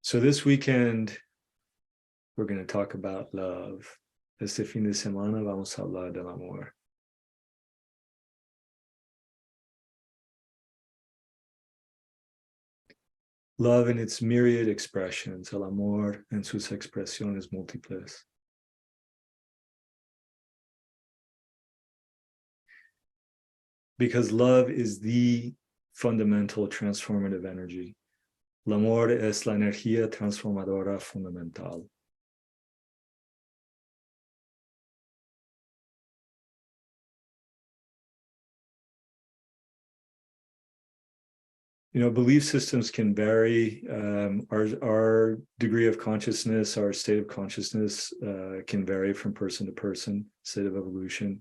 So this weekend, we're going to talk about love. Este fin de semana vamos a hablar del amor. Love in its myriad expressions, el amor en sus expresiones múltiples. Because love is the fundamental transformative energy. El amor es la energía transformadora fundamental. You know, belief systems can vary. Our degree of consciousness, our state of consciousness can vary from person to person, state of evolution.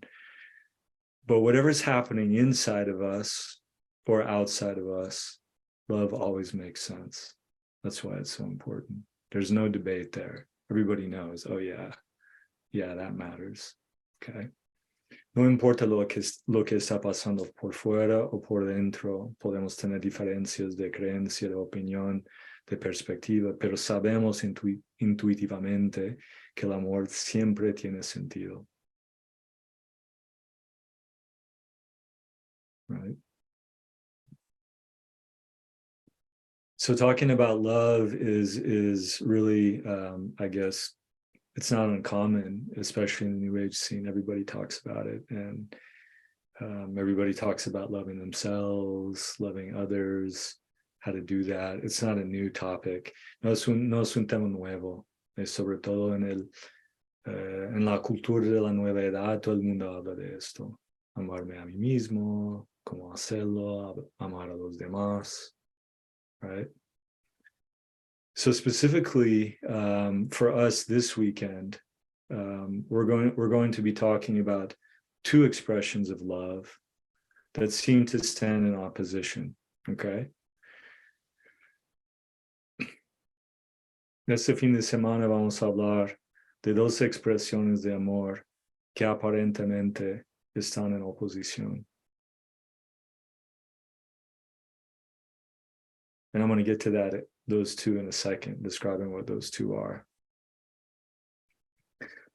But whatever's happening inside of us or outside of us, love always makes sense. That's why it's so important. There's no debate there. Everybody knows, oh yeah, that matters, okay? No importa lo que está pasando por fuera o por dentro, podemos tener diferencias de creencia, de opinión, de perspectiva, pero sabemos intuitivamente que el amor siempre tiene sentido. Right? So talking about love is really, I guess, it's not uncommon, especially in the New Age scene. Everybody talks about it, and everybody talks about loving themselves, loving others, how to do that. It's not a new topic. No es un tema nuevo. Sobre todo en la cultura de la nueva edad, todo el mundo habla de esto. Amarme a mí mismo, cómo hacerlo, amar a los demás, right? So specifically for us this weekend, we're going to be talking about two expressions of love that seem to stand in opposition, okay? Este fin de semana vamos a hablar de dos expresiones de amor que aparentemente están en oposición. And I'm going to get to those two in a second, describing what those two are.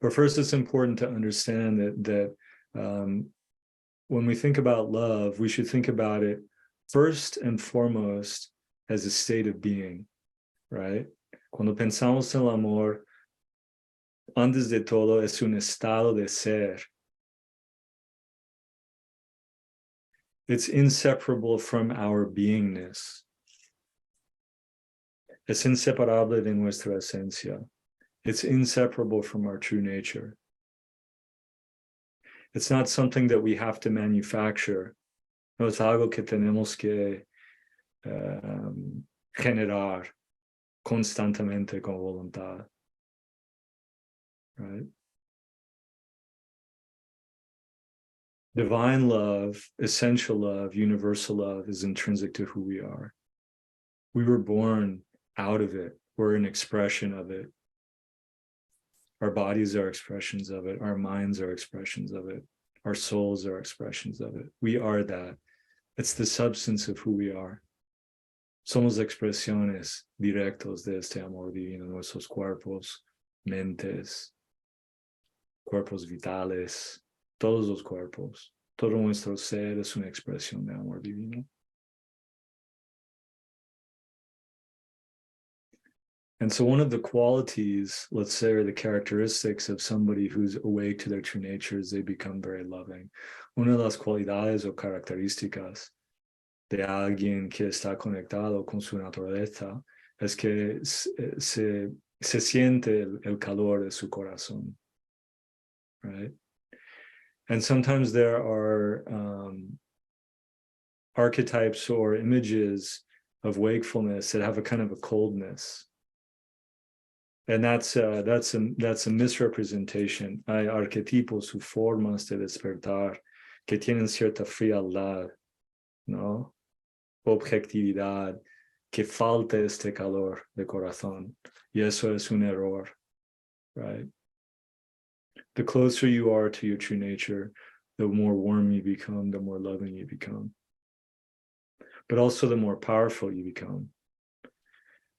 But first, it's important to understand that when we think about love, we should think about it first and foremost as a state of being, right? Cuando pensamos en el amor, antes de todo, es un estado de ser. It's inseparable from our beingness. Es inseparable de nuestra esencia. It's inseparable from our true nature. It's not something that we have to manufacture. No es algo que tenemos que generar constantemente con voluntad. Right? Divine love, essential love, universal love is intrinsic to who we are. We were born out of it. We're an expression of it. Our bodies are expressions of it. Our minds are expressions of it. Our souls are expressions of it. We are that. It's the substance of who we are. Somos expresiones directos de este amor divino, nuestros cuerpos, mentes, cuerpos vitales, todos los cuerpos. Todo nuestro ser es una expresión de amor divino. And so one of the qualities, let's say, or the characteristics of somebody who's awake to their true nature is they become very loving. Una de las cualidades o características de alguien que está conectado con su naturaleza es que se siente el calor de su corazón, right? And sometimes there are archetypes or images of wakefulness that have a kind of a coldness. And that's a misrepresentation. Hay arquetipos u formas de despertar que tienen cierta frialdad, ¿no? Objetividad, que falta este calor de corazón. Y eso es un error, right? The closer you are to your true nature, the more warm you become, the more loving you become. But also the more powerful you become.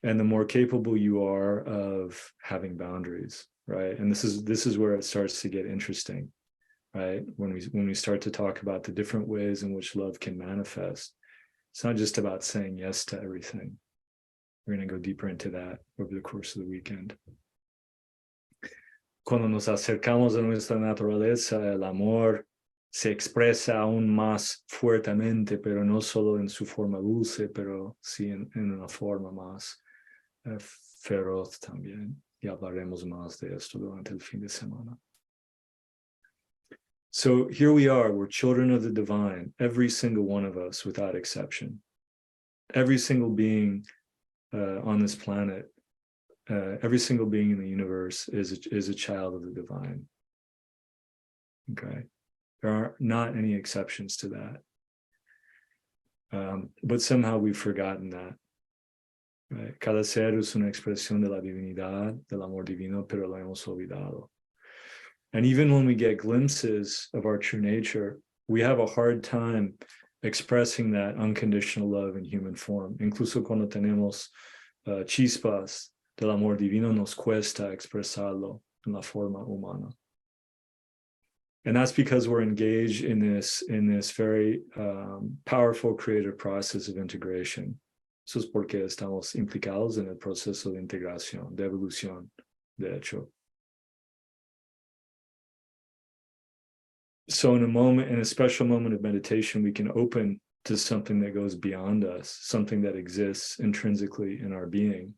and the more capable you are of having boundaries, right? And this is where it starts to get interesting, right? When we start to talk about the different ways in which love can manifest. It's not just about saying yes to everything. We're going to go deeper into that over the course of the weekend. Cuando nos acercamos a nuestra naturaleza, el amor se expresa aún más fuertemente, pero no solo en su forma dulce, pero sí en una forma más feroz también. Y hablaremos más de esto durante el fin de semana. So here we are, we're children of the divine, every single one of us without exception. Every single being on this planet, every single being in the universe is a child of the divine. Okay, there are not any exceptions to that, but somehow we've forgotten that. Right? Cada ser es una expresión de la divinidad, del amor divino, pero lo hemos olvidado. And even when we get glimpses of our true nature, we have a hard time expressing that unconditional love in human form. Incluso cuando tenemos chispas del amor divino, nos cuesta expresarlo en la forma humana. And that's because we're engaged in this very powerful creative process of integration. Eso es porque estamos implicados en el proceso de integración, de evolución, de hecho. So in a special moment of meditation, we can open to something that goes beyond us, something that exists intrinsically in our being.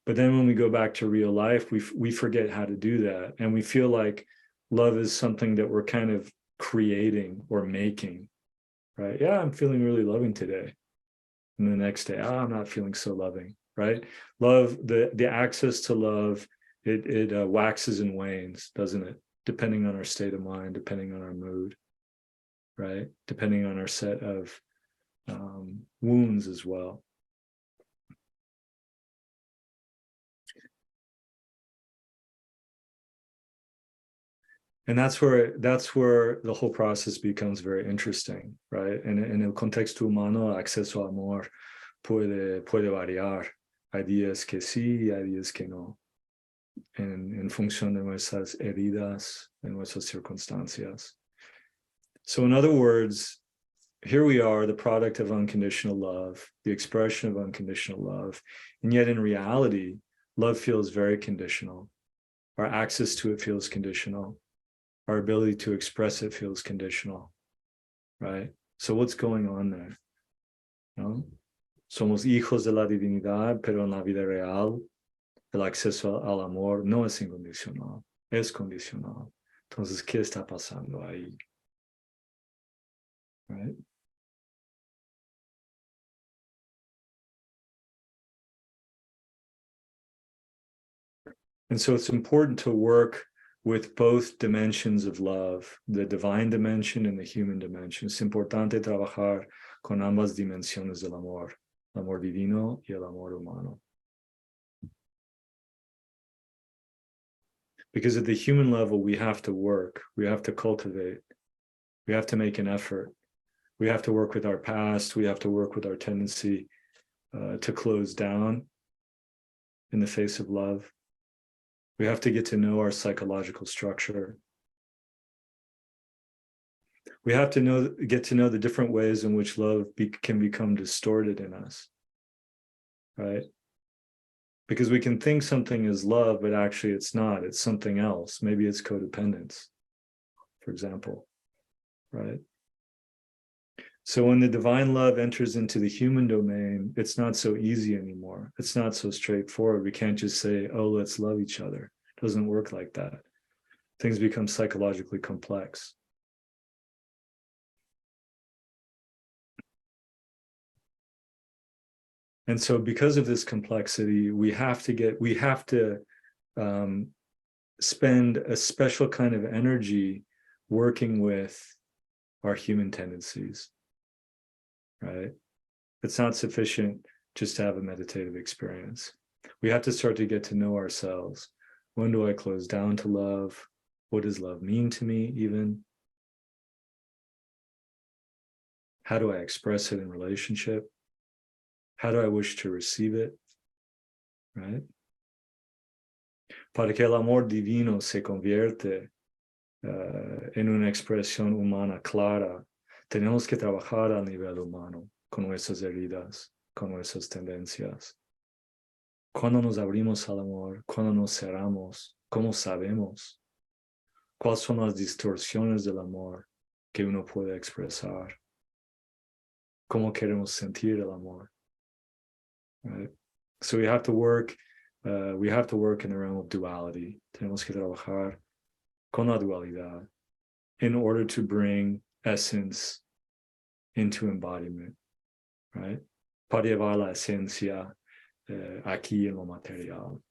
But then when we go back to real life, we forget how to do that. And we feel like love is something that we're kind of creating or making, right? Yeah, I'm feeling really loving today. And the next day, I'm not feeling so loving, right? Love, the access to love, it waxes and wanes, doesn't it? Depending on our state of mind, depending on our mood, right? Depending on our set of wounds as well. And that's where the whole process becomes very interesting, right? En el contexto humano, acceso a amor puede variar. Hay días que sí, hay días que no. En función de nuestras heridas, de nuestras circunstancias. So in other words, here we are, the product of unconditional love, the expression of unconditional love. And yet in reality, love feels very conditional. Our access to it feels conditional. Our ability to express it feels conditional, right? So what's going on there? ¿No? Somos hijos de la divinidad, pero en la vida real, el acceso al amor no es incondicional, es condicional. Entonces, ¿qué está pasando ahí? Right? And so it's important to work with both dimensions of love, the divine dimension and the human dimension. Es importante trabajar con ambas dimensiones del amor, el amor divino y el amor humano. Because at the human level, we have to work, we have to cultivate, we have to make an effort. We have to work with our past, we have to work with our tendency to close down in the face of love. We have to get to know our psychological structure. We have to get to know the different ways in which love can become distorted in us, right? Because we can think something is love, but actually it's not. It's something else. Maybe it's codependence, for example, right? So when the divine love enters into the human domain, it's not so easy anymore. It's not so straightforward. We can't just say, oh, let's love each other. It doesn't work like that. Things become psychologically complex. And so because of this complexity, we have to spend a special kind of energy working with our human tendencies, right? It's not sufficient just to have a meditative experience. We have to start to get to know ourselves. When do I close down to love? What does love mean to me even? How do I express it in relationship? How do I wish to receive it? right? Para que el amor divino se convierte en una expresión humana clara, tenemos que trabajar a nivel humano, con nuestras heridas, con nuestras tendencias. Cuando nos abrimos al amor, cuando nos cerramos, ¿cómo sabemos? ¿Cuáles son las distorsiones del amor que uno puede expresar? ¿Cómo queremos sentir el amor? Right? So we have to work in the realm of duality. Tenemos que trabajar con la dualidad in order to bring essence into embodiment, right? Para llevar la esencia aquí en lo material.